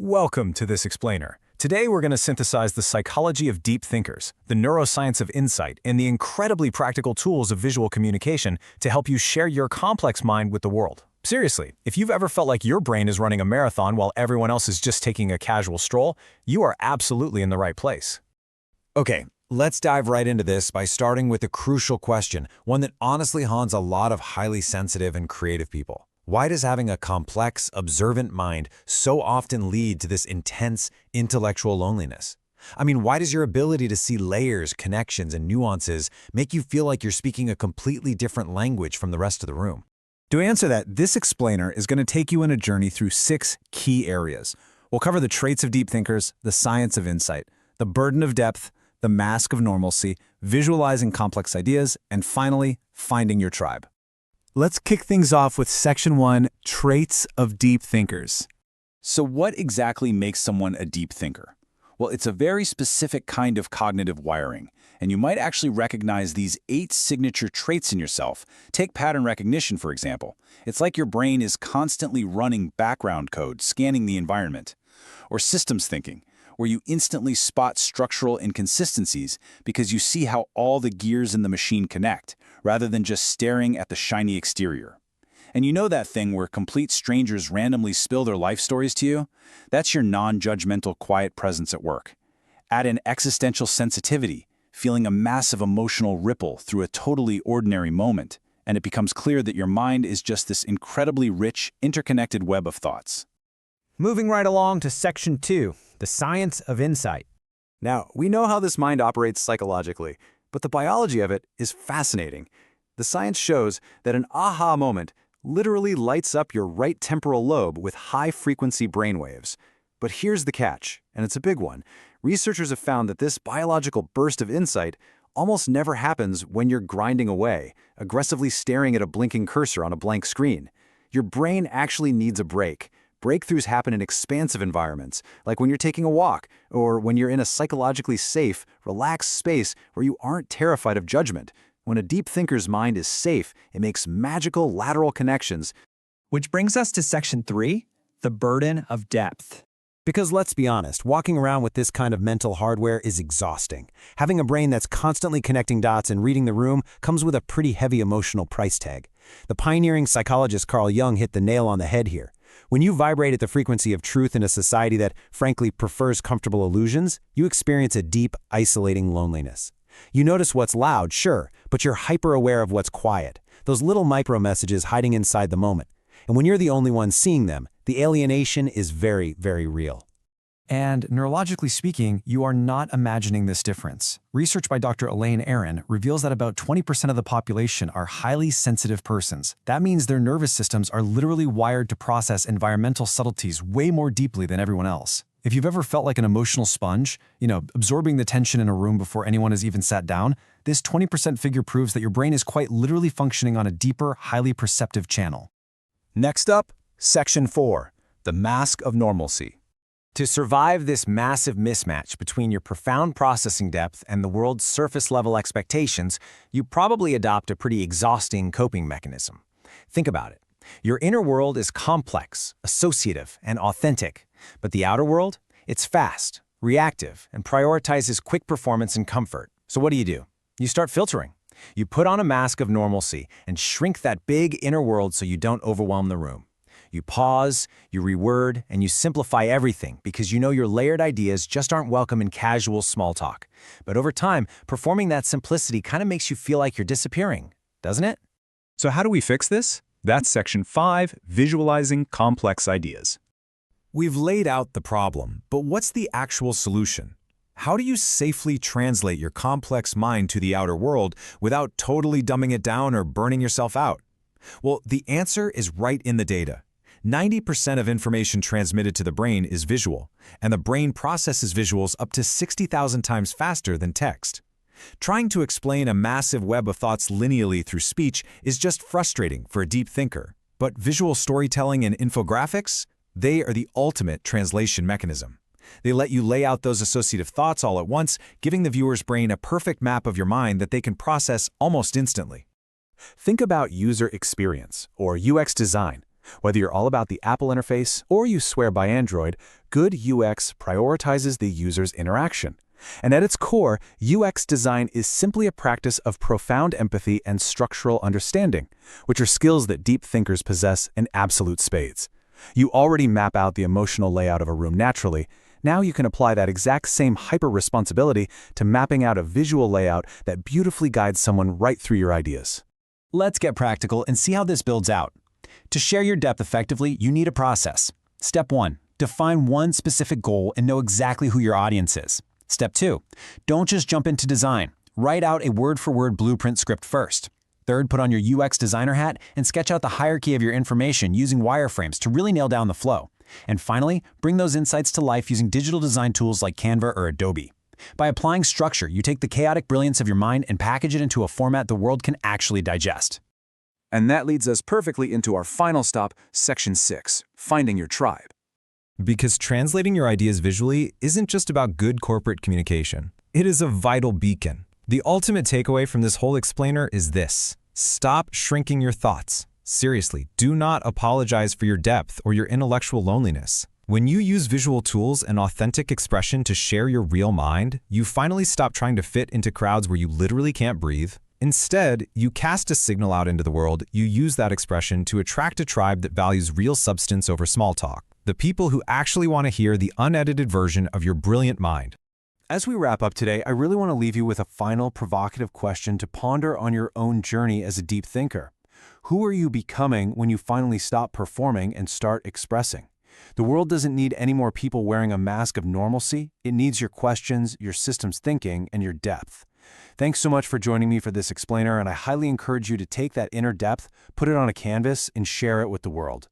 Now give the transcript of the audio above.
Welcome to this explainer. Today we're going to synthesize the psychology of deep thinkers, the neuroscience of insight, and the incredibly practical tools of visual communication to help you share your complex mind with the world. Seriously, if you've ever felt like your brain is running a marathon while everyone else is just taking a casual stroll, you are absolutely in the right place. Okay, let's dive right into this by starting with a crucial question, one that honestly haunts a lot of highly sensitive and creative people. Why does having a complex, observant mind so often lead to this intense intellectual loneliness? I mean, why does your ability to see layers, connections, and nuances make you feel like you're speaking a completely different language from the rest of the room? To answer that, this explainer is going to take you on a journey through 6 key areas. We'll cover the traits of deep thinkers, the science of insight, the burden of depth, the mask of normalcy, visualizing complex ideas, and finally, finding your tribe. Let's kick things off with Section 1, Traits of Deep Thinkers. So what exactly makes someone a deep thinker? Well, it's a very specific kind of cognitive wiring, and you might actually recognize these 8 signature traits in yourself. Take pattern recognition, for example. It's like your brain is constantly running background code, scanning the environment. Or systems thinking, where you instantly spot structural inconsistencies because you see how all the gears in the machine connect, rather than just staring at the shiny exterior. And you know that thing where complete strangers randomly spill their life stories to you? That's your non-judgmental, quiet presence at work. Add in existential sensitivity, feeling a massive emotional ripple through a totally ordinary moment, and it becomes clear that your mind is just this incredibly rich, interconnected web of thoughts. Moving right along to Section 2, the science of insight. Now, we know how this mind operates psychologically, but the biology of it is fascinating. The science shows that an aha moment literally lights up your right temporal lobe with high-frequency brainwaves. But here's the catch, and it's a big one. Researchers have found that this biological burst of insight almost never happens when you're grinding away, aggressively staring at a blinking cursor on a blank screen. Your brain actually needs a break. Breakthroughs happen in expansive environments, like when you're taking a walk, or when you're in a psychologically safe, relaxed space where you aren't terrified of judgment. When a deep thinker's mind is safe, it makes magical lateral connections. Which brings us to Section 3, the burden of depth. Because let's be honest, walking around with this kind of mental hardware is exhausting. Having a brain that's constantly connecting dots and reading the room comes with a pretty heavy emotional price tag. The pioneering psychologist Carl Jung hit the nail on the head here. When you vibrate at the frequency of truth in a society that, frankly, prefers comfortable illusions, you experience a deep, isolating loneliness. You notice what's loud, sure, but you're hyper-aware of what's quiet, those little micro-messages hiding inside the moment. And when you're the only one seeing them, the alienation is very, very real. And neurologically speaking, you are not imagining this difference. Research by Dr. Elaine Aron reveals that about 20% of the population are highly sensitive persons. That means their nervous systems are literally wired to process environmental subtleties way more deeply than everyone else. If you've ever felt like an emotional sponge, absorbing the tension in a room before anyone has even sat down, this 20% figure proves that your brain is quite literally functioning on a deeper, highly perceptive channel. Next up, Section 4, the mask of normalcy. To survive this massive mismatch between your profound processing depth and the world's surface-level expectations, you probably adopt a pretty exhausting coping mechanism. Think about it. Your inner world is complex, associative, and authentic, but the outer world? It's fast, reactive, and prioritizes quick performance and comfort. So what do? You start filtering. You put on a mask of normalcy and shrink that big inner world so you don't overwhelm the room. You pause, you reword, and you simplify everything because you know your layered ideas just aren't welcome in casual small talk. But over time, performing that simplicity kind of makes you feel like you're disappearing, doesn't it? So how do we fix this? That's Section 5, Visualizing Complex Ideas. We've laid out the problem, but what's the actual solution? How do you safely translate your complex mind to the outer world without totally dumbing it down or burning yourself out? Well, the answer is right in the data. 90% of information transmitted to the brain is visual, and the brain processes visuals up to 60,000 times faster than text. Trying to explain a massive web of thoughts linearly through speech is just frustrating for a deep thinker. But visual storytelling and infographics? They are the ultimate translation mechanism. They let you lay out those associative thoughts all at once, giving the viewer's brain a perfect map of your mind that they can process almost instantly. Think about user experience, or UX design. Whether you're all about the Apple interface or you swear by Android, good UX prioritizes the user's interaction. And at its core, UX design is simply a practice of profound empathy and structural understanding, which are skills that deep thinkers possess in absolute spades. You already map out the emotional layout of a room naturally. Now you can apply that exact same hyper-responsibility to mapping out a visual layout that beautifully guides someone right through your ideas. Let's get practical and see how this builds out. To share your depth effectively, you need a process. Step 1. Define one specific goal and know exactly who your audience is. Step 2. Don't just jump into design. Write out a word-for-word blueprint script first. Third, put on your UX designer hat and sketch out the hierarchy of your information using wireframes to really nail down the flow. And finally, bring those insights to life using digital design tools like Canva or Adobe. By applying structure, you take the chaotic brilliance of your mind and package it into a format the world can actually digest. And that leads us perfectly into our final stop, Section 6, Finding Your Tribe. Because translating your ideas visually isn't just about good corporate communication. It is a vital beacon. The ultimate takeaway from this whole explainer is this: stop shrinking your thoughts. Seriously, do not apologize for your depth or your intellectual loneliness. When you use visual tools and authentic expression to share your real mind, you finally stop trying to fit into crowds where you literally can't breathe. Instead, you cast a signal out into the world. You use that expression to attract a tribe that values real substance over small talk. The people who actually want to hear the unedited version of your brilliant mind. As we wrap up today, I really want to leave you with a final provocative question to ponder on your own journey as a deep thinker. Who are you becoming when you finally stop performing and start expressing? The world doesn't need any more people wearing a mask of normalcy. It needs your questions, your systems thinking, and your depth. Thanks so much for joining me for this explainer, and I highly encourage you to take that inner depth, put it on a canvas, and share it with the world.